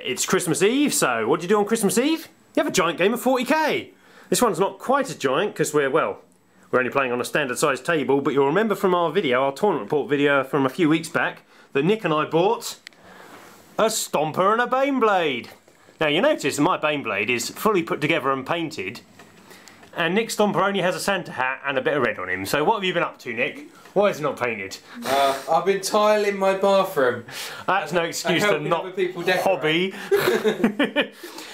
it's Christmas Eve, so what do you do on Christmas Eve? You have a giant game of 40k. This one's not quite as giant because we're only playing on a standard sized table, but you'll remember from our video, our tournament report video from a few weeks back, that Nick and I bought a Stompa and a Baneblade. Now you notice that my Baneblade is fully put together and painted, and Nick's Stompa only has a Santa hat and a bit of red on him. So what have you been up to, Nick? Why is it not painted? I've been tiling my bathroom. That's no excuse to not hobby.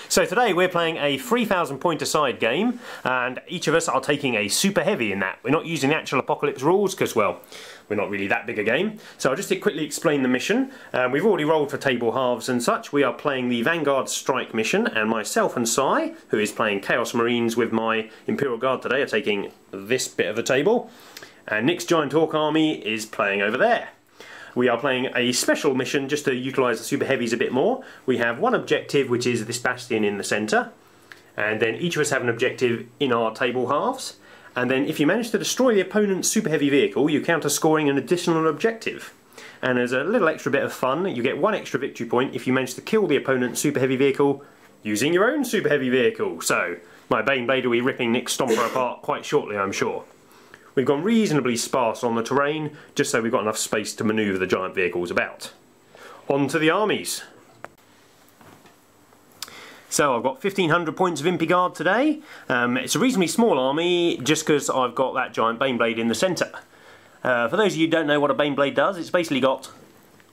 So today we're playing a 3,000 point a side game, and each of us are taking a super heavy in that. We're not using the actual Apocalypse rules because, well, we're not really that big a game. So I'll just quickly explain the mission. We've already rolled for table halves and such. We are playing the Vanguard Strike mission, and myself and Si, who is playing Chaos Marines with my Imperial Guard today, are taking this bit of the table. And Nick's Giant Orc army is playing over there. We are playing a special mission just to utilise the super heavies a bit more. We have one objective, which is this bastion in the centre, and then each of us have an objective in our table halves. And then if you manage to destroy the opponent's super heavy vehicle, you counter scoring an additional objective. And as a little extra bit of fun, you get one extra victory point if you manage to kill the opponent's super heavy vehicle using your own super heavy vehicle. So my Baneblade will be ripping Nick's Stompa apart quite shortly, I'm sure. We've gone reasonably sparse on the terrain, just so we've got enough space to manoeuvre the giant vehicles about. On to the armies. So I've got 1,500 points of Impi Guard today. It's a reasonably small army, just because I've got that giant Baneblade in the centre. For those of you who don't know what a Baneblade does, it's basically got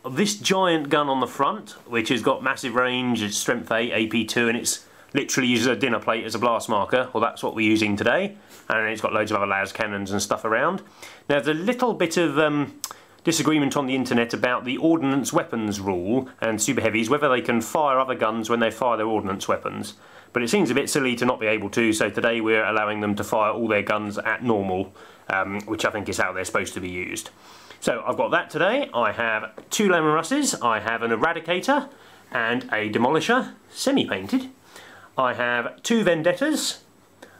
this giant gun on the front, which has got massive range, it's strength 8, AP 2, and it's literally uses a dinner plate as a blast marker. Well, that's what we're using today. And it's got loads of other las cannons and stuff around. Now there's a little bit of disagreement on the internet about the ordnance weapons rule and super heavies, whether they can fire other guns when they fire their ordnance weapons. But it seems a bit silly to not be able to, so today we're allowing them to fire all their guns at normal, which I think is how they're supposed to be used. So I've got that today. I have 2 Lemon Russes, I have an Eradicator and a Demolisher, semi-painted. I have 2 Vendettas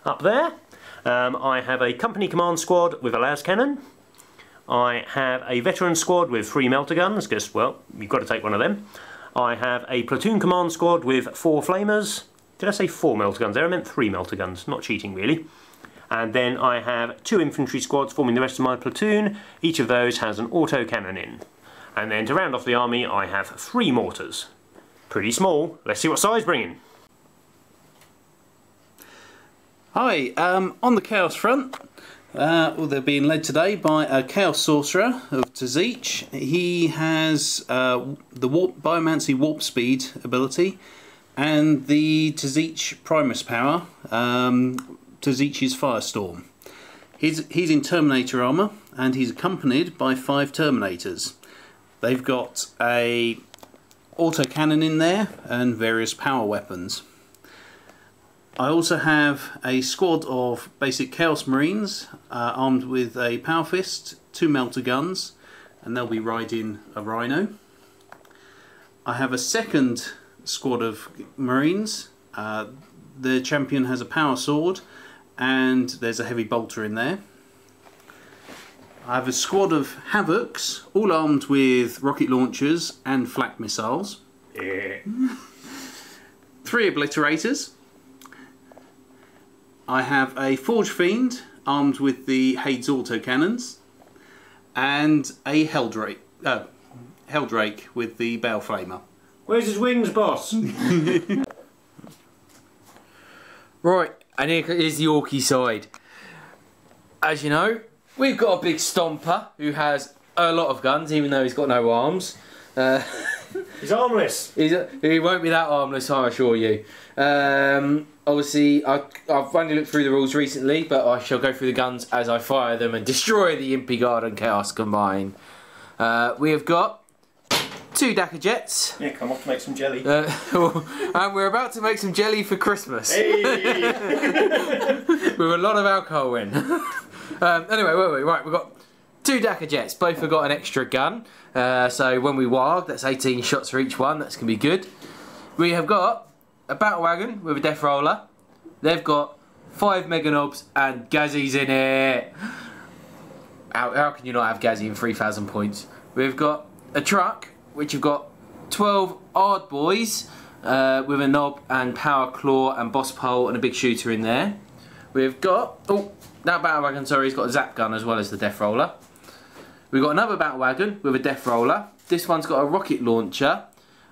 up there. I have a company command squad with a las cannon. I have a veteran squad with 3 melter guns, because, well, you've got to take one of them. I have a platoon command squad with 4 flamers. Did I say 4 melter guns there? I meant 3 melter guns, not cheating really. And then I have 2 infantry squads forming the rest of my platoon. Each of those has an auto cannon in. And then to round off the army, I have 3 mortars. Pretty small. Let's see what size bringing. Hi, on the Chaos front, they're being led today by a Chaos Sorcerer of Tzich. He has the Biomancy Warp Speed ability and the Tzich Primus power, Tzich's Firestorm. He's in Terminator armour and he's accompanied by 5 Terminators. They've got a autocannon in there and various power weapons. I also have a squad of basic Chaos Marines armed with a Power Fist, 2 melter guns, and they'll be riding a Rhino. I have a second squad of Marines. The champion has a Power Sword and there's a heavy bolter in there. I have a squad of Havocs, all armed with rocket launchers and flak missiles. Yeah. 3 Obliterators. I have a Forge Fiend armed with the Hades autocannons and a Helldrake with the Bale Flamer. Where's his wings, boss? Right, and here is the Orky side. As you know, we've got a big Stompa who has a lot of guns, even though he's got no arms. He's armless. He won't be that armless, I assure you. Obviously, I've only looked through the rules recently, but I shall go through the guns as I fire them and destroy the Impi Guard and Chaos combined. We have got 2 Dakka Jets. Yeah, come off to make some jelly. And we're about to make some jelly for Christmas. Hey. With a lot of alcohol in. Anyway, right, we've got 2 Dakka Jets. Both have got an extra gun. So when we wild, that's 18 shots for each one. That's going to be good. We have got a battle wagon with a death roller. They've got 5 mega knobs and Gazzies in it. How can you not have Gazzy in 3,000 points? We've got a truck which have got 12 Ard boys with a knob and power claw and boss pole and a big shooter in there. We've got, oh, that battle wagon, sorry, he's got a zap gun as well as the death roller. We've got another battle wagon with a death roller. This one's got a rocket launcher,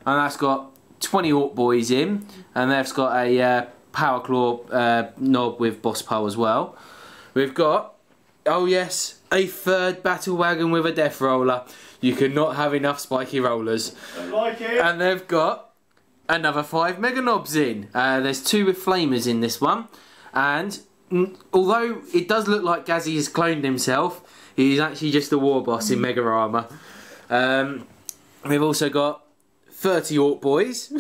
and that's got 20 Ork boys in, and that's got a power claw knob with boss pole as well. We've got, oh yes, a third battle wagon with a death roller. You cannot have enough spiky rollers. I like it. And they've got another 5 mega knobs in. There's 2 with flamers in this one, and although it does look like Gazzy has cloned himself, he's actually just a war boss in mega armour. We've also got 30 Ork boys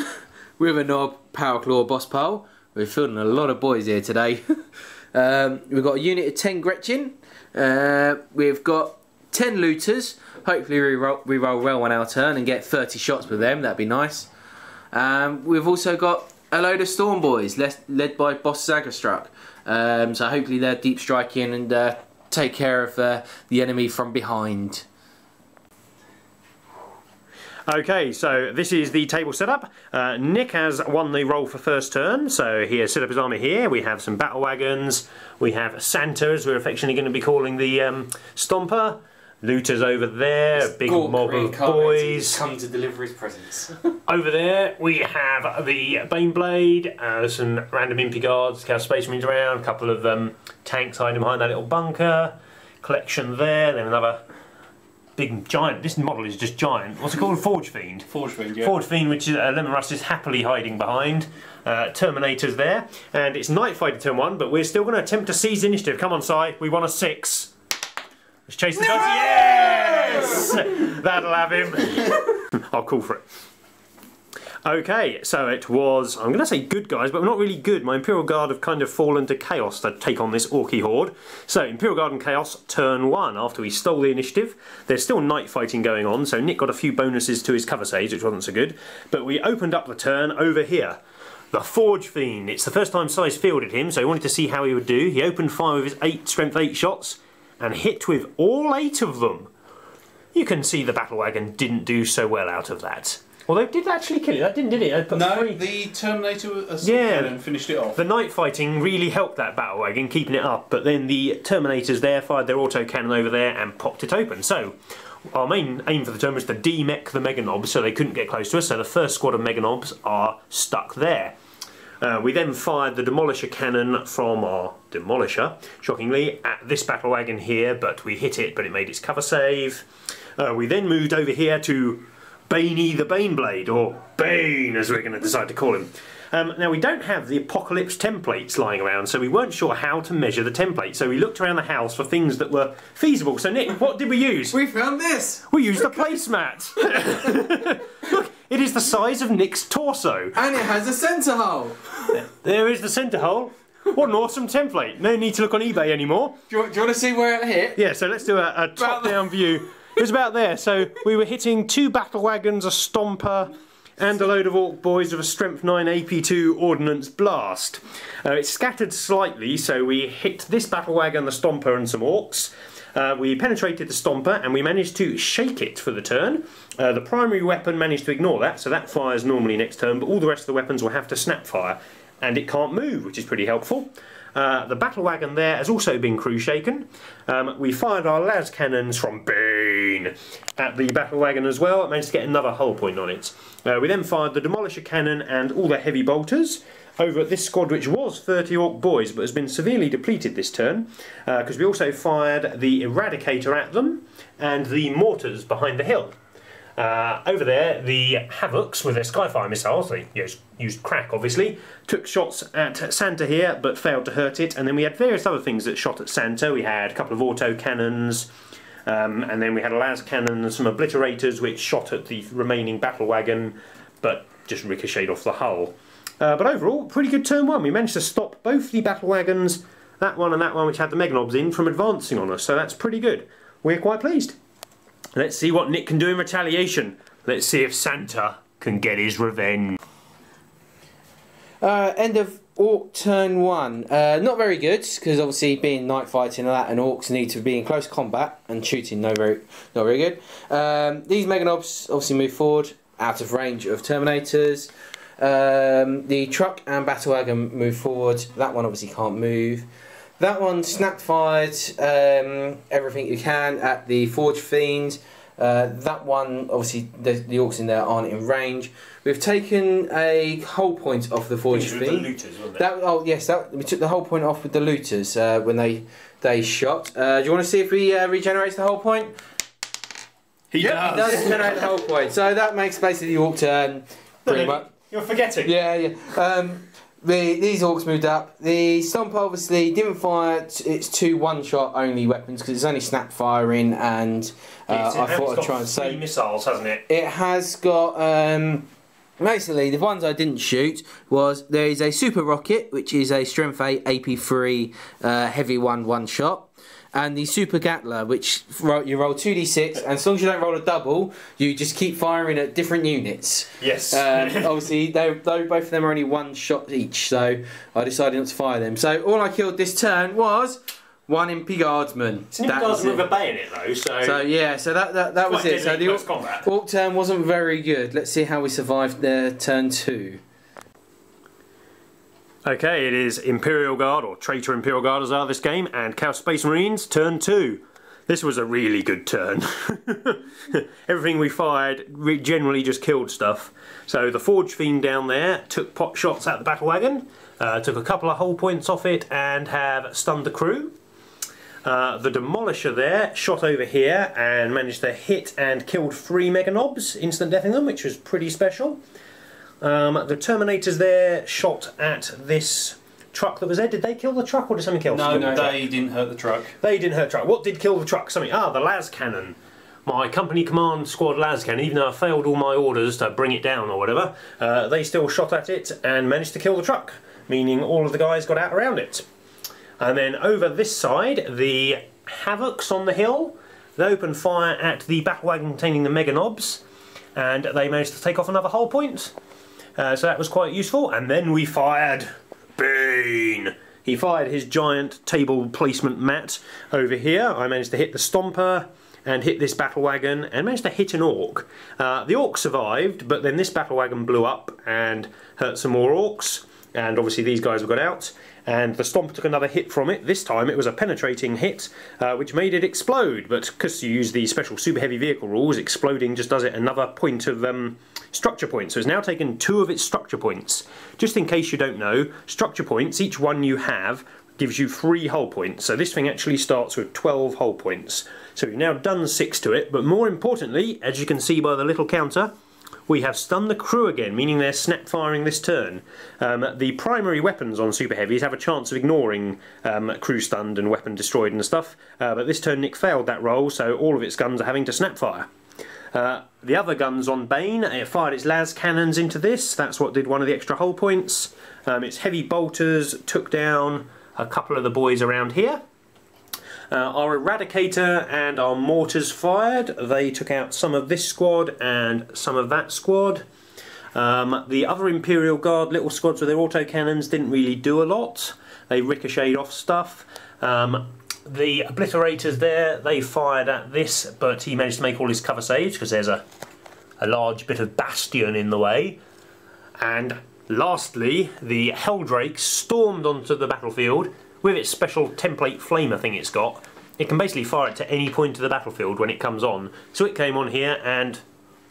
with a knob, power claw, boss pole. We're fielding a lot of boys here today. We've got a unit of 10 Gretchen. We've got 10 looters. Hopefully we roll well on our turn and get 30 shots with them. That'd be nice. We've also got a load of storm boys led by Boss Zagastruck. So hopefully they're deep striking and take care of the enemy from behind. Okay, so this is the table setup. Nick has won the roll for first turn, so he has set up his army here. We have some battle wagons, we have Santa, as we're affectionately going to be calling the Stompa. Looters over there, a big mob of boys. Come to deliver his presents. Over there we have the Baneblade, some random Impy Guards, Chaos Space Marines around, a couple of tanks hiding behind that little bunker. Collection there, then another big giant. This model is just giant. What's it called? Forge Fiend. Forge Fiend, yeah. Forge Fiend, which is Lemon Rust is happily hiding behind. Terminators there, and it's Night Fighter turn 1, but we're still going to attempt to seize initiative. Come on, Si. We want a 6. Let's chase the dice. Yes! That'll have him. I'll call for it. Okay, so it was, I'm going to say good guys, but we're not really good. My Imperial Guard have kind of fallen to chaos to take on this Orky horde. So, Imperial Guard and Chaos, turn 1. After we stole the initiative, there's still night fighting going on, so Nick got a few bonuses to his cover saves, which wasn't so good. But we opened up the turn over here. The Forge Fiend. It's the first time Si's fielded him, so he wanted to see how he would do. He opened fire with his strength 8 shots, and hit with all 8 of them. You can see the battle wagon didn't do so well out of that. Although it did actually kill it, that didn't, did it? No, the Terminator and finished it off. The night fighting really helped that battle wagon, keeping it up, but then the Terminators there fired their auto cannon over there and popped it open. So our main aim for the turn was to de-mech the Mega Knobs so they couldn't get close to us, so the first squad of Mega Knobs are stuck there. We then fired the Demolisher cannon from our Demolisher, shockingly, at this battle wagon here, but we hit it, but it made its cover save. We then moved over here to Baney the Baneblade, or Bane as we're going to decide to call him. Now we don't have the Apocalypse templates lying around, so we weren't sure how to measure the template, so we looked around the house for things that were feasible. So Nick, what did we use? We found this! We used a placemat! Look, it is the size of Nick's torso. And it has a centre hole! There is the centre hole. What an awesome template. No need to look on eBay anymore. Do you want to see where it hit? Yeah, so let's do a top-down view. It was about there, so we were hitting 2 battle wagons, a Stompa, and a load of Ork boys with a Strength 9 AP2 Ordnance Blast. It scattered slightly, so we hit this battle wagon, the Stompa, and some Orks. We penetrated the Stompa and we managed to shake it for the turn. The primary weapon managed to ignore that, so that fires normally next turn, but all the rest of the weapons will have to snap fire, and it can't move, which is pretty helpful. The battle wagon there has also been crew shaken. We fired our las cannons from Bane at the battle wagon as well. It managed to get another hull point on it. We then fired the Demolisher cannon and all the heavy bolters over at this squad, which was 30 Ork boys but has been severely depleted this turn, because we also fired the Eradicator at them and the mortars behind the hill. Over there, the Havocs with their Skyfire missiles, they used crack obviously, took shots at Santa here but failed to hurt it, and then we had various other things that shot at Santa. We had a couple of auto cannons, and then we had a las cannon and some obliterators which shot at the remaining battle wagon but just ricocheted off the hull. But overall, pretty good turn 1. We managed to stop both the battle wagons, that one and that one which had the Mega Knobs in, from advancing on us, so that's pretty good. We're quite pleased. Let's see what Nick can do in retaliation. Let's see if Santa can get his revenge. End of Ork turn 1. Not very good, because obviously being night fighting and that, and Orks need to be in close combat, and shooting not very good. These Mega Knobs obviously move forward, out of range of Terminators. The truck and battle wagon move forward. That one obviously can't move. That one snap fired everything you can at the Forge Fiend. That one, obviously, the Orks in there aren't in range. We've taken a hull point off the Forge Fiend. The looters, wasn't it? Oh yes, we took the hull point off with the looters when they shot. Do you want to see if he regenerates the hull point? He does. He does regenerate the hull point. So that makes basically the Ork turn pretty much. You're forgetting. Yeah. These Orks moved up. The Stompa obviously didn't fire its 2 one-shot only weapons because it's only snap firing, and I thought I'd try and say 3 missiles, hasn't it? it has got. Basically, the ones I didn't shoot was there is a super rocket, which is a strength 8 AP3 heavy one shot. And the Super Gatler, which you roll 2d6, and as long as you don't roll a double, you just keep firing at different units. Yes. Obviously, both of them are only 1 shot each, so I decided not to fire them. So all I killed this turn was 1 Impy Guardsman. It's an Impy Guardsman with a bayonet though, so yeah, so that was it. So the combat. Ork turn wasn't very good. Let's see how we survived their turn 2. Okay, it is Imperial Guard, or Traitor Imperial Guard as are this game, and Chaos Space Marines, turn 2. This was a really good turn. Everything we fired generally just killed stuff. So the Forge Fiend down there took pot shots at the battle wagon, took a couple of hull points off it, and have stunned the crew. The Demolisher there shot over here and managed to hit and killed 3 Mega Knobs, instant deathing them, which was pretty special. The Terminators there shot at this truck that was there. Did they kill the truck or did something else? No, they didn't hurt the truck. They didn't hurt the truck. What did kill the truck? Something. The las cannon. My company command squad las cannon, even though I failed all my orders to bring it down or whatever, they still shot at it and managed to kill the truck, meaning all of the guys got out around it. And then over this side, the Havocs on the hill, they opened fire at the battle wagon containing the Mega Knobs, and they managed to take off another hull point. So that was quite useful. And then we fired Bane. He fired his giant table placement mat over here. I managed to hit the Stompa and hit this battle wagon and managed to hit an Ork. The Ork survived, but then this battle wagon blew up and hurt some more Orks. And obviously these guys have got out. And the Stompa took another hit from it. This time it was a penetrating hit, which made it explode. But because you use the special super heavy vehicle rules, exploding just does it another point of structure points. So it's now taken 2 of its structure points. Just in case you don't know, structure points, each one you have, gives you 3 hull points. So this thing actually starts with 12 hull points. So we've now done 6 to it. But more importantly, as you can see by the little counter, we have stunned the crew again, meaning they're snap firing this turn. The primary weapons on Super Heavies have a chance of ignoring crew stunned and weapon destroyed and stuff, but this turn Nick failed that roll, so all of its guns are having to snap fire. The other guns on Bane, it fired its las cannons into this. That's what did one of the extra hull points. Its heavy bolters took down a couple of the boys around here. Our Eradicator and our mortars fired. They took out some of this squad and some of that squad. The other Imperial Guard little squads with their autocannons didn't really do a lot. They ricocheted off stuff. The Obliterators there, they fired at this, but he managed to make all his cover saves because there's a large bit of bastion in the way. And lastly, the Helldrakes stormed onto the battlefield. With its special template flamer thing it's got, it can basically fire it to any point of the battlefield when it comes on. So it came on here and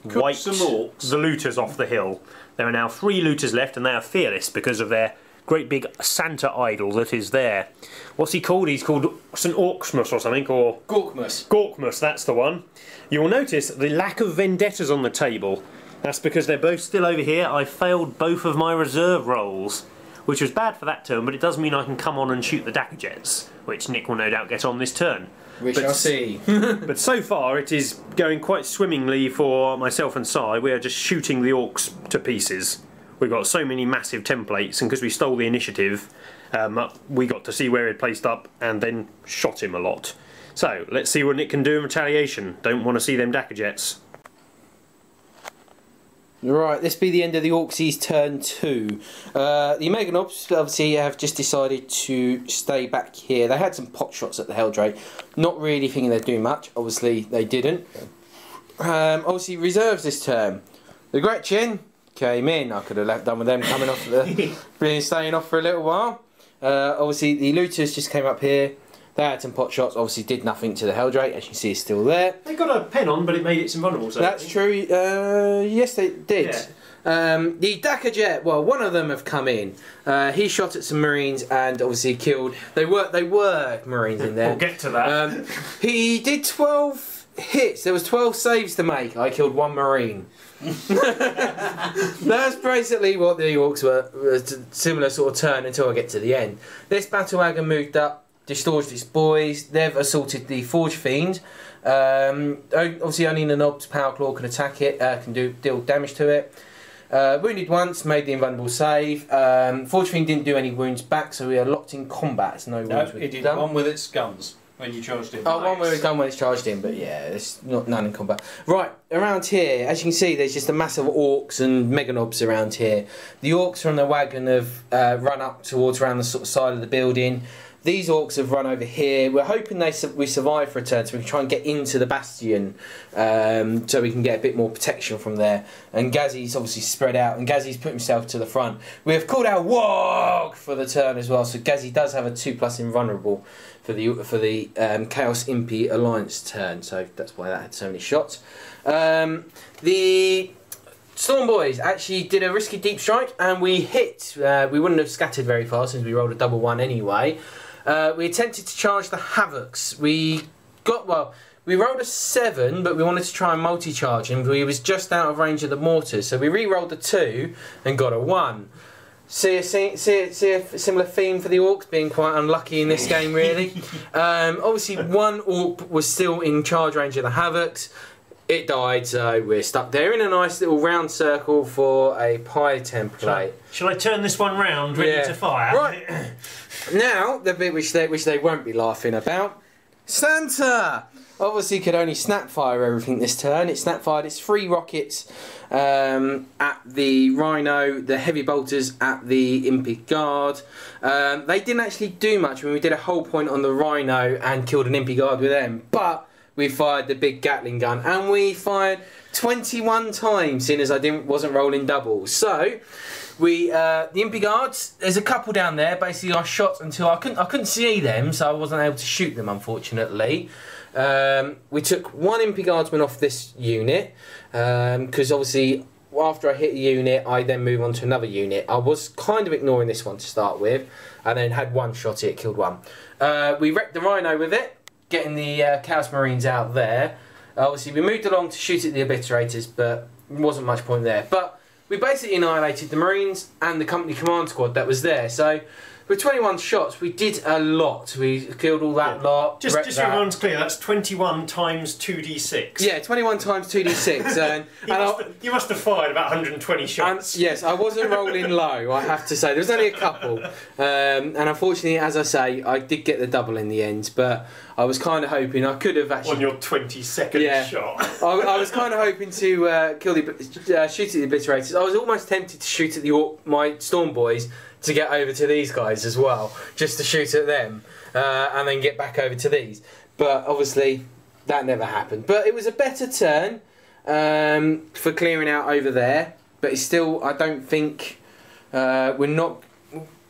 wiped the looters off the hill. There are now 3 looters left and they are fearless because of their great big Santa idol that is there. What's he called? He's called St. Orksmus or something, or... Gorkmus. Gorkmus, that's the one. You will notice the lack of vendettas on the table. That's because they're both still over here. I failed both of my reserve rolls, which was bad for that turn, but it does mean I can come on and shoot the Dakka Jets, which Nick will no doubt get on this turn. We shall see. But so far it is going quite swimmingly for myself and Si. We are just shooting the Orks to pieces. We've got so many massive templates, and because we stole the initiative, we got to see where he'd placed up and then shot him a lot. So, let's see what Nick can do in retaliation. Don't want to see them Dakka Jets. Right, this be the end of the Orks' turn 2. The Mega Knobs obviously have just decided to stay back here. They had some pot shots at the Helldrake, not really thinking they'd do much. Obviously they didn't. Obviously reserves this turn. The Gretchen came in. I could have done with them coming off being staying off for a little while. Obviously the looters just came up here. They had some pot shots, obviously did nothing to the Helldrake, as you can see it's still there. They got a pen on, but it made it invulnerable. So that's true, yes they did. Yeah. The Dakar Jet, well, one of them have come in. He shot at some Marines and obviously killed. They were Marines in there. We'll get to that. He did 12 hits. There was 12 saves to make. I killed 1 Marine. That's basically what the Orks were. A similar sort of turn until I get to the end. This battle wagon moved up, distorted its boys. They've assaulted the Forge Fiend. Obviously, only the Nob's Power Claw can attack it, can deal damage to it. Wounded once, made the invulnerable save. Forge Fiend didn't do any wounds back, so we are locked in combat. No wounds it did done. One with its guns when you charged him. Oh, nice. One with its gun when it's charged in, but yeah, it's none in combat. Right, around here, as you can see, there's just a massive Orks and Meganobs around here. The Orks from the wagon have run up towards around the sort of side of the building. These Orks have run over here. We're hoping we survive for a turn so we can try and get into the Bastion so we can get a bit more protection from there. And Gazzy's obviously spread out and Gazzy's put himself to the front. We have called out Wog for the turn as well, so Gazzy does have a 2+ invulnerable for the Chaos Impy Alliance turn, so that's why that had so many shots. The Storm Boys actually did a risky deep strike and we hit. We wouldn't have scattered very far since we rolled a double 1 anyway. We attempted to charge the Havocs. We rolled a 7, but we wanted to try and multi-charge him. We was just out of range of the mortars, so we re-rolled a 2 and got a 1. See a similar theme for the Orks being quite unlucky in this game, really. Obviously, one Ork was still in charge range of the Havocs. It died, so we're stuck there in a nice little round circle for a pie template. Shall I turn this one round, ready to fire? Right. Now, the bit which they won't be laughing about. Santa! Obviously could only snap fire everything this turn. It snap fired its 3 rockets at the Rhino, the heavy bolters at the Impy Guard. They didn't actually do much when we did a whole point on the Rhino and killed an Impy Guard with them, but we fired the big Gatling gun and we fired 21 times, seeing as I wasn't rolling doubles. So the Impy Guards, there's a couple down there. Basically, I shot until I couldn't see them, so I wasn't able to shoot them, unfortunately. We took 1 Impy Guardsman off this unit because obviously after I hit a unit, I then move on to another unit. I was kind of ignoring this one to start with, and then had 1 shot it, killed 1. We wrecked the Rhino with it, getting the Chaos Marines out there. Obviously, we moved along to shoot at the Obliterators, but there wasn't much point there. But we basically annihilated the Marines and the company command squad that was there. So with 21 shots, we did a lot. We killed all that lot. Just so everyone's clear, that's 21 times 2d6. Yeah, 21 times 2d6. You must have fired about 120 shots. Yes, I wasn't rolling low, I have to say. There was only a couple. And unfortunately, as I say, I did get the double in the end. But I was kind of hoping I could have actually... On your 22nd shot. I was kind of hoping to shoot at the Obliterators. I was almost tempted to shoot at my Storm Boys to get over to these guys as well, just to shoot at them and then get back over to these. But obviously that never happened. But it was a better turn for clearing out over there. But it's still, I don't think we're not.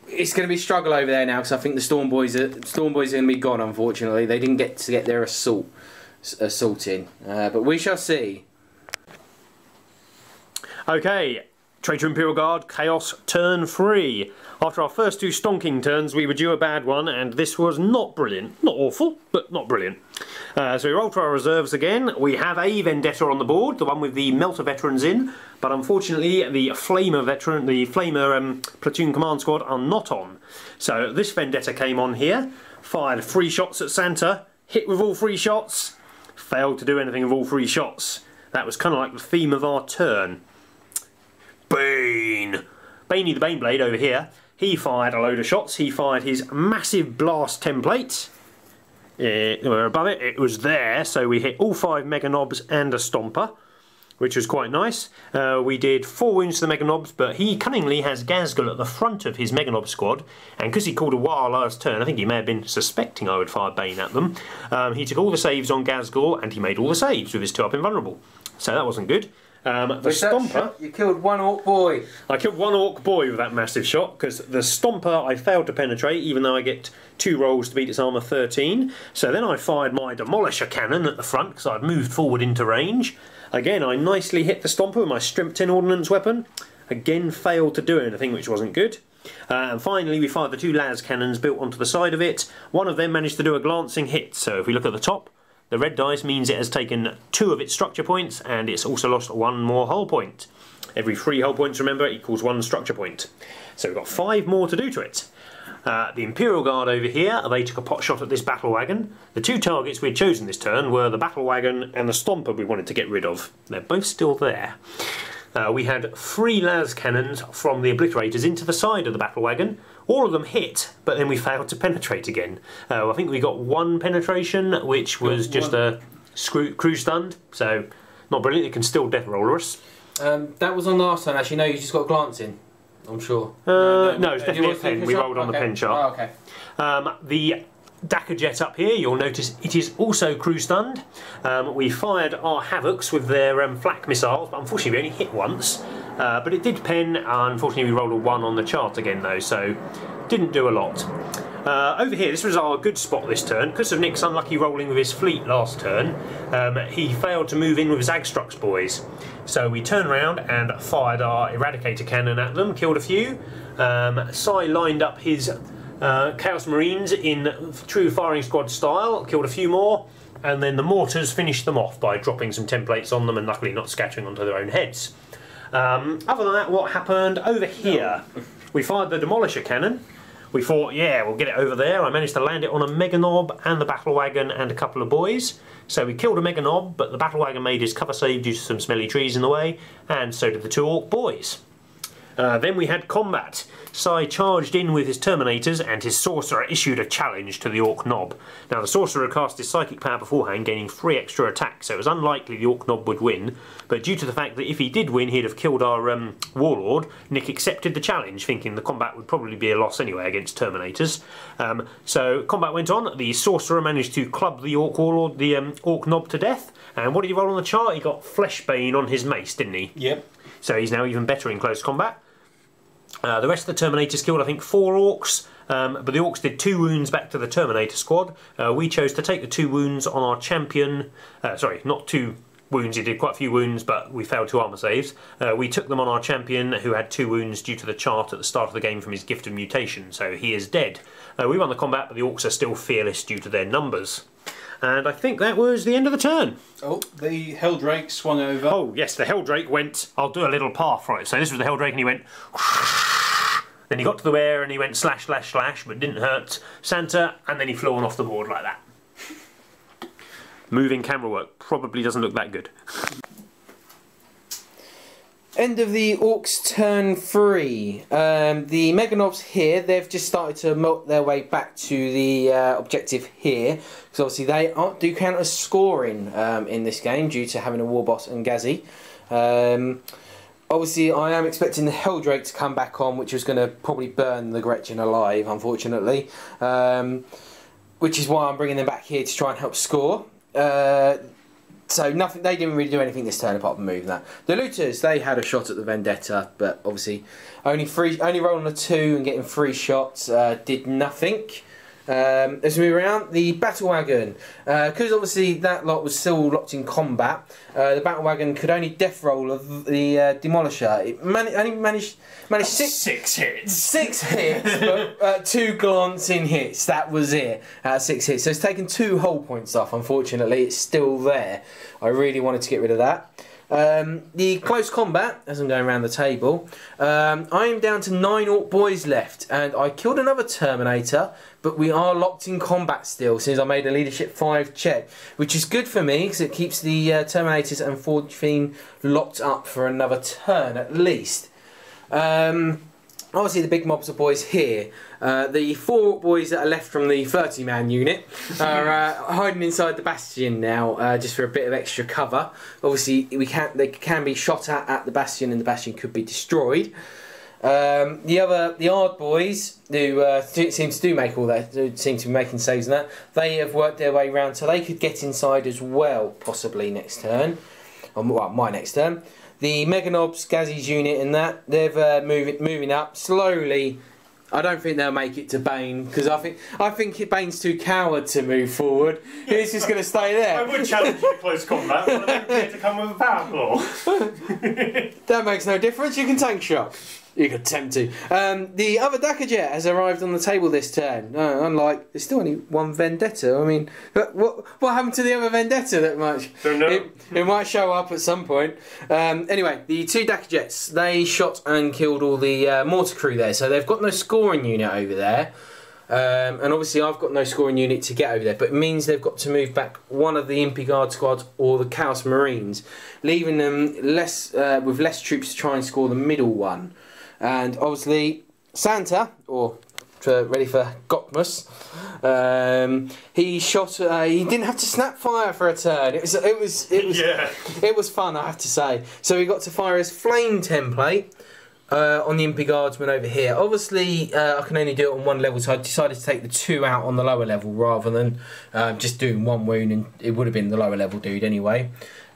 It's going to be a struggle over there now because I think the Storm Boys are going to be gone. Unfortunately, they didn't get to get their assault in. But we shall see. Okay. Traitor Imperial Guard, Chaos, turn 3. After our first 2 stonking turns, we were due a bad one, and this was not brilliant. Not awful, but not brilliant. So we roll for our reserves again. We have a Vendetta on the board, the one with the Melter veterans in, but unfortunately the Flamer platoon command squad are not on. So this Vendetta came on here, fired 3 shots at Santa, hit with all 3 shots, failed to do anything with all 3 shots. That was kind of like the theme of our turn. Bane! Baney the Baneblade over here, he fired a load of shots. He fired his massive blast template. We're above it, it was there, so we hit all 5 Mega Knobs and a Stompa, which was quite nice. We did 4 wounds to the Mega Knobs, but he cunningly has Gazgul at the front of his Mega Knob squad, and because he called a while last turn, I think he may have been suspecting I would fire Bane at them. He took all the saves on Gazgul, and he made all the saves with his 2-up invulnerable. So that wasn't good. The Stompa. You killed one Ork boy. I killed one Ork boy with that massive shot, because the Stompa I failed to penetrate, even though I get 2 rolls to beat its armour 13. So then I fired my Demolisher cannon at the front, because I'd moved forward into range. Again, I nicely hit the Stompa with my Strength 10 ordnance weapon. Again, failed to do anything, which wasn't good. And finally, we fired the 2 las cannons built onto the side of it. One of them managed to do a glancing hit, so if we look at the top, the red dice means it has taken 2 of its structure points, and it's also lost 1 more hull point. Every 3 hull points, remember, equals 1 structure point. So we've got 5 more to do to it. The Imperial Guard over here, they took a pot shot at this battle wagon. The 2 targets we'd chosen this turn were the battle wagon and the Stompa we wanted to get rid of. They're both still there. We had 3 las cannons from the obliterators into the side of the battle wagon. All of them hit, but then we failed to penetrate again. I think we got 1 penetration, which was just a crew stunned, so not brilliant. It can still death roller us. That was on last turn, actually. No, you just got a glance in, I'm sure. No, it's definitely a pen. We rolled on the pen chart. Oh, okay. The Dakka jet up here, you'll notice it is also crew stunned. We fired our Havocs with their flak missiles, but unfortunately we only hit once. But it did pen, unfortunately we rolled a 1 on the chart again though, so didn't do a lot. Over here, this was our good spot this turn. Because of Nick's unlucky rolling with his fleet last turn, he failed to move in with his Agstrucks boys. So we turned around and fired our Eradicator cannon at them, killed a few. Sai lined up his Chaos Marines in true firing squad style, killed a few more, and then the mortars finished them off by dropping some templates on them and luckily not scattering onto their own heads. Other than that, what happened over here? We fired the Demolisher cannon. We thought, yeah, we'll get it over there. I managed to land it on a Mega Knob and the Battle Wagon and a couple of boys. So we killed a Mega Knob, but the Battle Wagon made his cover save due to some smelly trees in the way, and so did the 2 Ork boys. Then we had combat. Sai charged in with his Terminators and his Sorcerer issued a challenge to the Ork Knob. Now the Sorcerer cast his Psychic Power beforehand, gaining 3 extra attacks, so it was unlikely the Ork Knob would win, but due to the fact that if he did win he'd have killed our Warlord, Nick accepted the challenge, thinking the combat would probably be a loss anyway against Terminators. So combat went on. The Sorcerer managed to club the Ork Warlord, the Ork Knob, to death, and what did he roll on the chart? He got Fleshbane on his mace, didn't he? Yep. So he's now even better in close combat. The rest of the Terminators killed, I think, 4 Orks, but the Orks did 2 wounds back to the Terminator squad. We chose to take the 2 wounds on our champion. Sorry, not 2 wounds, he did quite a few wounds, but we failed 2 armour saves. We took them on our champion, who had 2 wounds due to the chart at the start of the game from his Gift of Mutation, so he is dead. We won the combat, but the Orks are still fearless due to their numbers. And I think that was the end of the turn. Oh, the Helldrake swung over. Oh, yes, the Helldrake went... I'll do a little path for it. So this was the Helldrake, and he went... Then he got to the air, and he went slash, slash, slash, but didn't hurt Santa, and then he flew on off the board like that. Moving camera work probably doesn't look that good. End of the Orks turn 3. The Mega Knobs here, they've just started to melt their way back to the objective here, because obviously they do count as scoring in this game due to having a War Boss and Ghazi. Obviously I am expecting the Helldrake to come back on, which is going to probably burn the Gretchen alive, unfortunately, which is why I'm bringing them back here to try and help score. So nothing. They didn't really do anything this turn apart from moving that. The Looters, they had a shot at the Vendetta, but obviously only rolling a 2 and getting 3 shots did nothing. As we move around, the Battle Wagon, because obviously that lot was still locked in combat, the Battle Wagon could only death roll of the Demolisher. It only managed 6 hits. 6 hits, but 2 glancing hits. That was it. 6 hits. So it's taken 2 hull points off. Unfortunately, it's still there. I really wanted to get rid of that. The close combat, as I'm going around the table, I am down to 9 Ork boys left, and I killed another Terminator, but we are locked in combat still since I made a leadership 5 check, which is good for me because it keeps the Terminators and Forge Fiend locked up for another turn at least. Obviously the big mobs of boys here. The 4 Ork boys that are left from the 30-man unit are hiding inside the bastion now, just for a bit of extra cover. Obviously they can be shot at the bastion, and the bastion could be destroyed. The Ard boys, who seem to do make all that, seem to be making saves and that, they have worked their way around, so they could get inside as well, possibly next turn, or well, my next turn. The Meganobs, Gazzy's unit and that, they're moving up slowly. I don't think they'll make it to Bane, because I think Bane's too coward to move forward. He's just going to stay there. I would challenge you to close combat, but I don't care to come with a power claw. That makes no difference, you can tank shock. You could attempt to. The other Dakka Jet has arrived on the table this turn. Unlike, there's still only one Vendetta. I mean, what happened to the other Vendetta that much? Don't know. It might show up at some point. Anyway, the 2 Dakka Jets, they shot and killed all the mortar crew there, so they've got no scoring unit over there. And obviously I've got no scoring unit to get over there, but it means they've got to move back one of the Impy Guard squad or the Chaos Marines, leaving them with less troops to try and score the middle one. And obviously Santa, or ready for Gokmus, he shot. He didn't have to snap fire for a turn. It was fun, I have to say. So he got to fire his flame template on the Impy Guardsman over here. Obviously, I can only do it on one level, so I decided to take the 2 out on the lower level rather than just doing 1 wound, and it would have been the lower level dude anyway.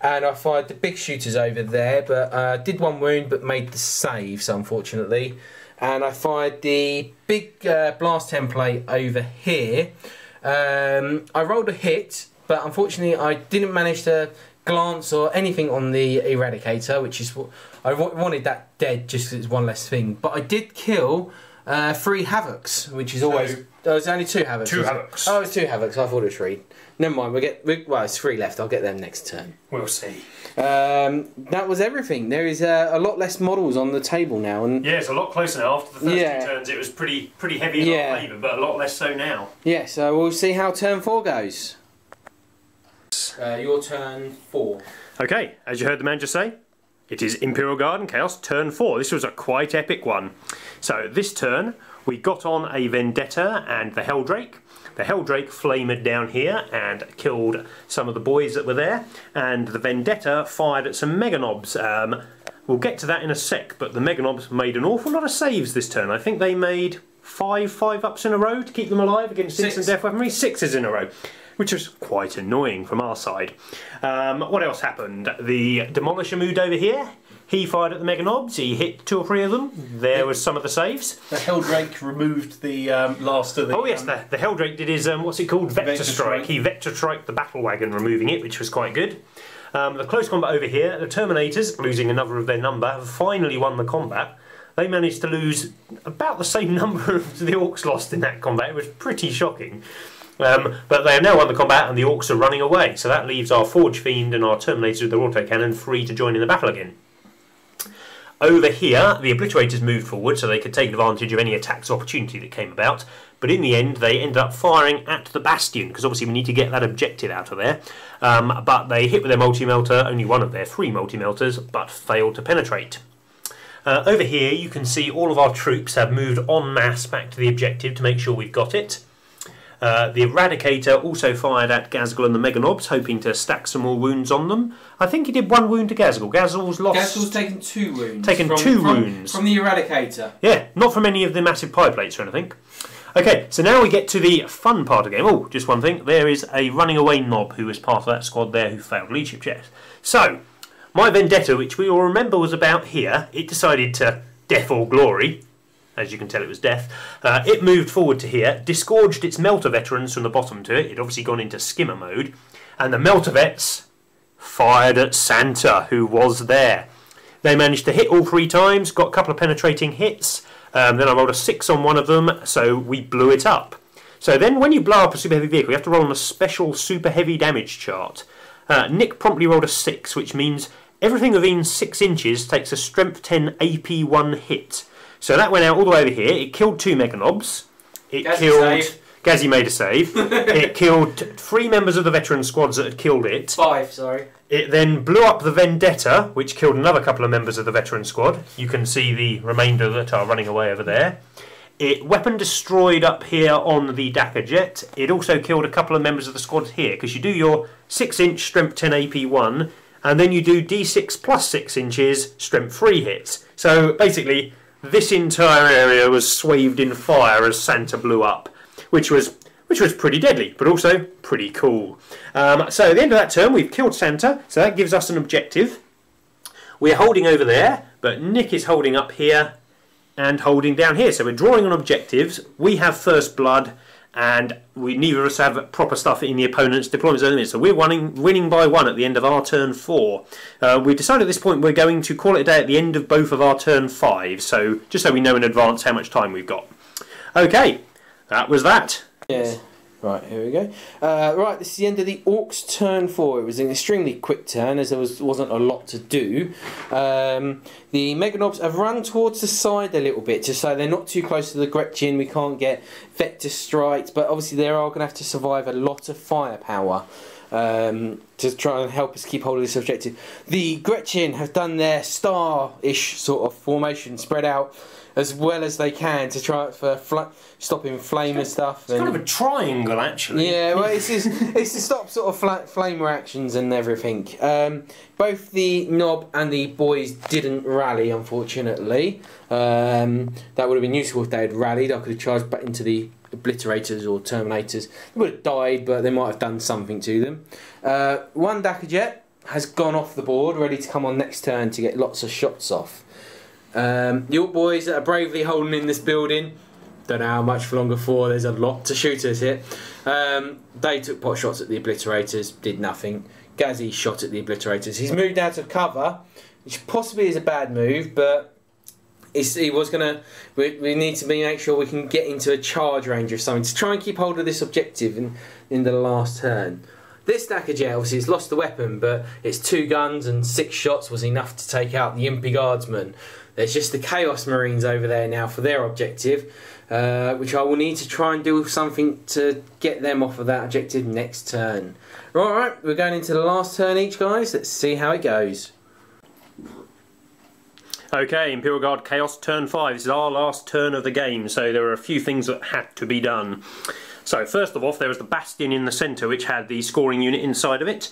And I fired the big shooters over there, but did 1 wound, but made the saves, unfortunately. And I fired the big blast template over here. I rolled a hit, but unfortunately I didn't manage to glance or anything on the Eradicator, which is what I wanted that dead just because it's one less thing. But I did kill 3 Havocs, which is always... Oh, it's only 2 Havocs. 2 Havocs. Oh, it's 2 Havocs. I thought it was 3. Never mind. Well, it's 3 left. I'll get them next turn. We'll see. That was everything. There is a lot less models on the table now, and yeah, it's a lot closer now. After the first 2 turns, it was pretty heavy in our favour, but a lot less so now. Yeah. So we'll see how turn 4 goes. Your turn 4. Okay, as you heard the man just say, it is Imperial Guard and Chaos turn 4. This was a quite epic one. So this turn we got on a Vendetta and the Helldrake. The Helldrake flamed down here and killed some of the boys that were there, and the Vendetta fired at some Meganobs. We'll get to that in a sec, but the Meganobs made an awful lot of saves this turn. I think they made 5 5-ups in a row to keep them alive against instant death weaponry. 6s in a row, which was quite annoying from our side. What else happened? The Demolisher moved over here. He fired at the Meganobs, he hit 2 or 3 of them. There was some of the saves. The Helldrake removed the last of the... Oh yes, the Helldrake did his, what's it called? Vector Strike. He Vector Striked the battle wagon, removing it, which was quite good. The close combat over here, the Terminators, losing another of their number, have finally won the combat. They managed to lose about the same number of the Orks lost in that combat. It was pretty shocking. But they have now won the combat and the Orks are running away. So that leaves our Forge Fiend and our Terminators with their autocannon free to join in the battle again. Over here, the Obliterators moved forward so they could take advantage of any attacks opportunity that came about, but in the end they ended up firing at the Bastion, because obviously we need to get that objective out of there. But they hit with their multi-melter, only one of their 3 multi-melters, but failed to penetrate. Over here you can see all of our troops have moved en masse back to the objective to make sure we've got it. The Eradicator also fired at Gazgul and the Meganobs, hoping to stack some more wounds on them. I think he did 1 wound to Gazgul. Gazgul's lost... Gazgul's taken 2 wounds. Taken 2 wounds. From the Eradicator. Yeah, not from any of the massive pie plates or anything. Okay, so now we get to the fun part of the game. Oh, just one thing. There is a running away knob who was part of that squad there who failed leadership checks. So, my Vendetta, which we all remember was about here, it decided to death or glory. As you can tell, it was death. It moved forward to here, disgorged its Melter Veterans from the bottom to it. It'd obviously gone into skimmer mode. And the Melter Vets fired at Santa, who was there. They managed to hit all 3 times, got a couple of penetrating hits. Then I rolled a 6 on one of them, so we blew it up. So then when you blow up a super heavy vehicle, you have to roll on a special super heavy damage chart. Nick promptly rolled a 6, which means everything within 6 inches takes a strength 10 AP1 hit. So that went out all the way over here. It killed 2 Meganobs. It killed... Gazzy made a save. It killed 3 members of the veteran squads that had killed it. 5, sorry. It then blew up the Vendetta, which killed another couple of members of the veteran squad. You can see the remainder that are running away over there. It weapon destroyed up here on the Dakka Jet. It also killed a couple of members of the squad here, because you do your 6-inch strength 10 AP1, and then you do D6 plus 6 inches strength 3 hits. So basically, this entire area was swathed in fire as Santa blew up, which was pretty deadly, but also pretty cool. So at the end of that turn, we've killed Santa, so that gives us an objective. we're holding over there, but Nick is holding up here and holding down here. So we're drawing on objectives. We have first blood, and we neither of us have proper stuff in the opponent's deployment zone. So we're winning by 1 at the end of our turn 4. We decided at this point we're going to call it a day at the end of both of our turn 5. So just so we know in advance how much time we've got. Okay, that was that. Yeah. Right, here we go. Right, this is the end of the Orks turn 4. It was an extremely quick turn as there wasn't a lot to do. The Meganobs have run towards the side a little bit just so they're not too close to the Gretchen. We can't get vector strikes, but obviously they are going to have to survive a lot of firepower to try and help us keep hold of this objective. The Gretchen have done their star-ish sort of formation, spread out as well as they can to try for stopping flame and stuff. It's kind of a triangle, actually. Yeah, well, it's to stop sort of flame reactions and everything. Both the Knob and the boys didn't rally, unfortunately. That would have been useful if they had rallied. I could have charged back into the Obliterators or Terminators. They would have died, but they might have done something to them. One Dakka Jet has gone off the board, ready to come on next turn to get lots of shots off. The Ork boys that are bravely holding in this building, don't know how much for longer for, there's a lot to shoot at it. They took pot shots at the Obliterators, did nothing. Gazzy shot at the Obliterators. He's moved out of cover, which possibly is a bad move, but he was going to... We need to make sure we can get into a charge range or something to try and keep hold of this objective in the last turn. This Dakka Jet, obviously, it's lost the weapon, but its 2 guns and 6 shots was enough to take out the Impy Guardsman. There's just the Chaos Marines over there now for their objective, which I will need to try and do something to get them off of that objective next turn. Right, we're going into the last turn each, guys. Let's see how it goes. Okay, Imperial Guard Chaos turn 5. This is our last turn of the game, so there were a few things that had to be done. So first of all, there was the Bastion in the centre, which had the scoring unit inside of it.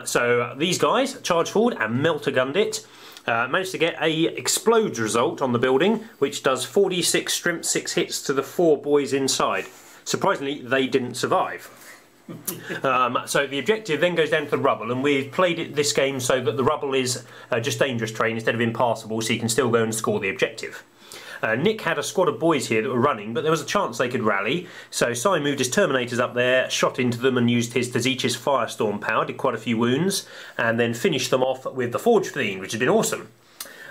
So these guys charged forward and melter-gunned it. Managed to get a explodes result on the building, which does 46 strength 6 hits to the 4 boys inside. Surprisingly, they didn't survive. So the objective then goes down to the rubble, and we've played this game so that the rubble is just dangerous terrain instead of impassable, so you can still go and score the objective. Nick had a squad of boys here that were running, but there was a chance they could rally, so Si moved his Terminators up there, shot into them and used his Tzitch's Firestorm power, did quite a few wounds, and then finished them off with the Forge Fiend, which had been awesome.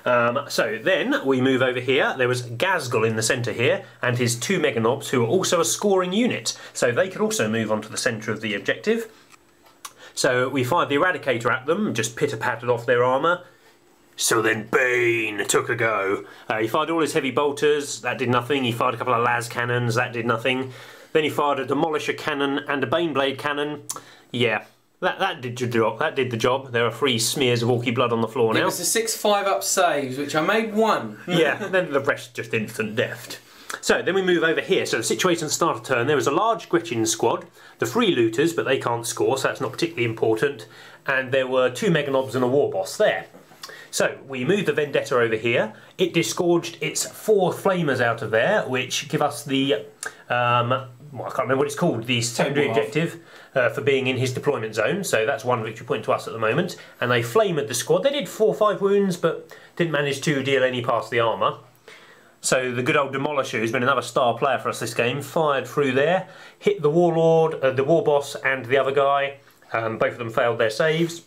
So then we move over here. There was Gazgul in the centre here, and his 2 Meganobs, who are also a scoring unit, so they could also move on to the centre of the objective. So we fired the Eradicator at them, just pitter-pattered off their armour. So then Bane took a go. He fired all his heavy bolters, that did nothing. He fired a couple of las cannons, that did nothing. Then he fired a Demolisher cannon and a Baneblade cannon. Yeah, that did the job. That did the job. There are 3 smears of Orky blood on the floor now. It was the 6-5 up saves, which I made 1. Yeah, then the rest just instant death. So then we move over here. So the situation start of turn. There was a large Gretchen squad, the 3 looters, but they can't score, so that's not particularly important. And there were 2 Meganobs and a war boss there. So we moved the Vendetta over here. It disgorged its 4 flamers out of there, which give us the, well, I can't remember what it's called, the secondary objective for being in his deployment zone. So that's 1 victory point to us at the moment. And they flamed the squad. They did 4 or 5 wounds, but didn't manage to deal any past the armour. So the good old Demolisher, who's been another star player for us this game, fired through there, hit the Warlord, the War Boss and the other guy. Both of them failed their saves.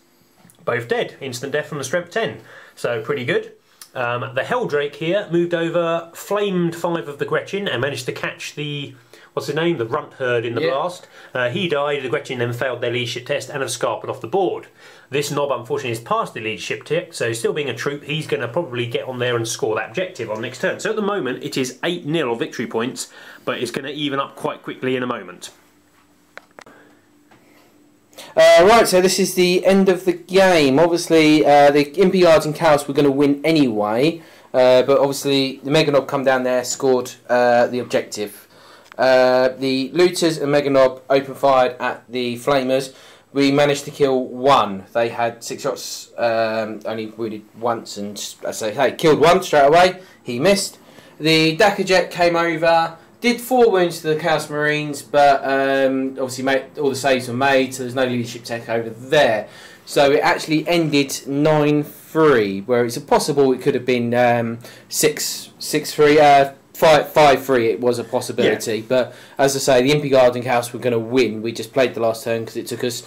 Both dead. Instant death from the strength 10. So pretty good. The Helldrake here moved over, flamed 5 of the Gretchen and managed to catch the, what's his name, the Runt Herd in the blast. He died, the Gretchen then failed their leadership test and have scarpered off the board. This Knob unfortunately has passed the leadership test, so still being a troop, he's going to probably get on there and score that objective on next turn. So at the moment it is 8-0 victory points, but it's going to even up quite quickly in a moment. Right, so this is the end of the game. Obviously, the Impy Guards and Chaos were going to win anyway, but obviously the Meganob come down there, scored the objective. The Looters and Meganob open fired at the Flamers. We managed to kill 1. They had 6 shots, only wounded once, and I say, hey, killed 1 straight away. He missed. The Dakka Jet came over, did 4 wounds to the Chaos Marines, but obviously all the saves were made, so there's no leadership tech over there. So it actually ended 9-3, where it's possible it could have been 6-3, 5-3. It was a possibility, but as I say, the Impy Guard and Chaos were going to win. We just played the last turn because it took us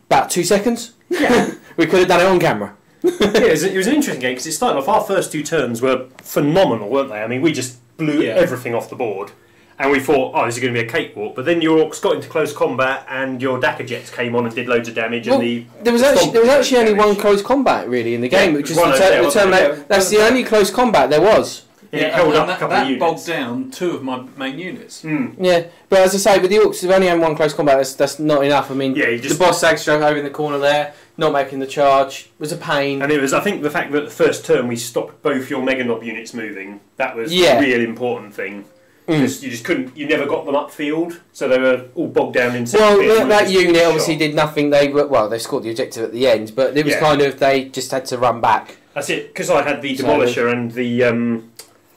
about 2 seconds. Yeah, we could have done it on camera. It was an interesting game because it started off. Our first 2 turns were phenomenal, weren't they? I mean, we just blew everything off the board, and we thought, oh, this is going to be a cakewalk. But then your Orks got into close combat, and your Dakka Jets came on and did loads of damage. Well, and there was actually only one close combat really in the game, which is the Terminator. That's the only close combat there was. Yeah, it held up a couple of units. That bogged down 2 of my main units. Yeah, but as I say, with the Orks, they've only had 1 close combat. That's not enough. I mean, the boss sag stroke over in the corner there, not making the charge, was a pain. And it was, I think, the fact that the first turn we stopped both your Mega Knob units moving. That was the real important thing. Because you just couldn't, you never got them upfield, so they were all bogged down in. Well, that unit obviously did nothing. They scored the objective at the end, but it was kind of they just had to run back. That's it. Because I had the Demolisher and the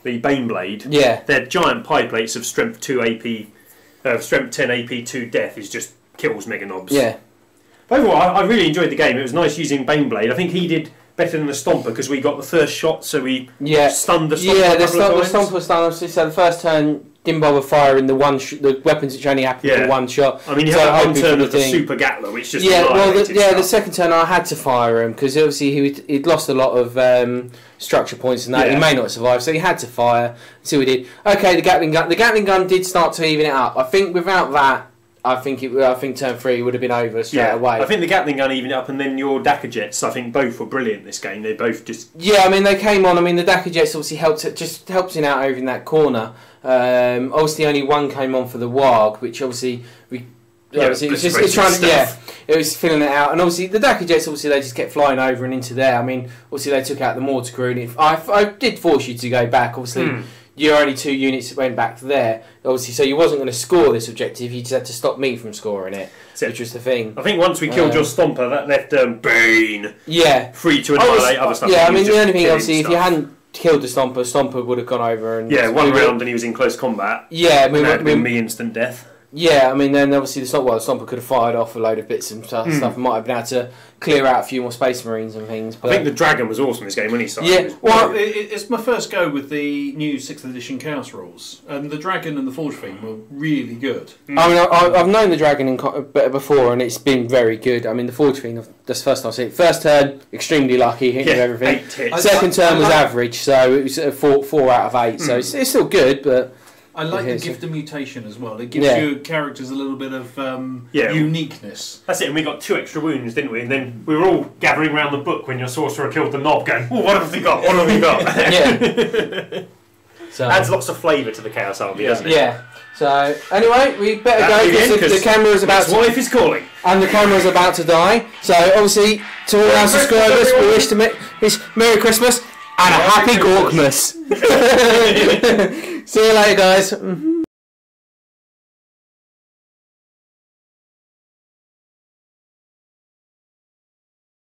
Baneblade. Yeah, their giant pie plates of strength 2 AP, strength 10 AP 2 death is just kills Mega Knobs. Yeah. But overall, I really enjoyed the game. It was nice using Baneblade. I think he did better than the Stompa because we got the first shot, so we stunned the Stompa. Yeah, the Stompa was stunned. Obviously, so the first turn didn't bother firing the weapons which only happened for 1 shot. I mean, you had one turn of the Super Gatler, which just the second turn I had to fire him because obviously he'd lost a lot of structure points and that he may not survive, so he had to fire. So we did. Okay, the Gatling gun did start to even it up. I think without that, I think turn 3 would have been over straight away. I think the Gatling gun evened it up, and then your Dakka Jets, I think both were brilliant this game. They both just I mean they came on. I mean the Dakka Jets obviously helped him out over in that corner. Obviously only 1 came on for the Warg, which obviously it was filling it out, and obviously the Dakka Jets they just kept flying over and into there. I mean obviously they took out the mortar crew, and I did force you to go back. Obviously. Your only 2 units went back there, obviously, so you wasn't going to score this objective. You just had to stop me from scoring it, which was the thing. I think once we killed your Stompa, that left Bane free to annihilate other stuff. Yeah, I mean the only thing, obviously, if you hadn't killed the Stompa would have gone over and 1 round and he was in close combat. Yeah, that would been me instant death. Yeah, I mean then obviously the Stompa could have fired off a load of bits and stuff. Might have been able to clear out a few more Space Marines and things. But I think the Dragon was awesome this game when he started. Yeah, well, it's my first go with the new 6th edition Chaos rules, and the Dragon and the Forge Fiend were really good. I mean, I've known the Dragon before, and it's been very good. I mean, the Forge Fiend, that's the first time I've seen it. First turn, extremely lucky, hitting everything. 8 hits. Second turn was average, so it was 4 out of 8. So it's still good, but. I like the gift of mutation as well. It gives your characters a little bit of uniqueness. That's it, and we got 2 extra wounds, didn't we? And then we were all gathering around the book when your sorcerer killed the knob, going, "Oh, what have we got? What have we got?" So adds lots of flavour to the Chaos Army, doesn't it? Yeah. So anyway, we better go because the camera is about to. Wife is calling, and the camera is about to die. So obviously, to all our subscribers, we wish to wish Merry Christmas and a Happy Gorkmas. See you later, guys.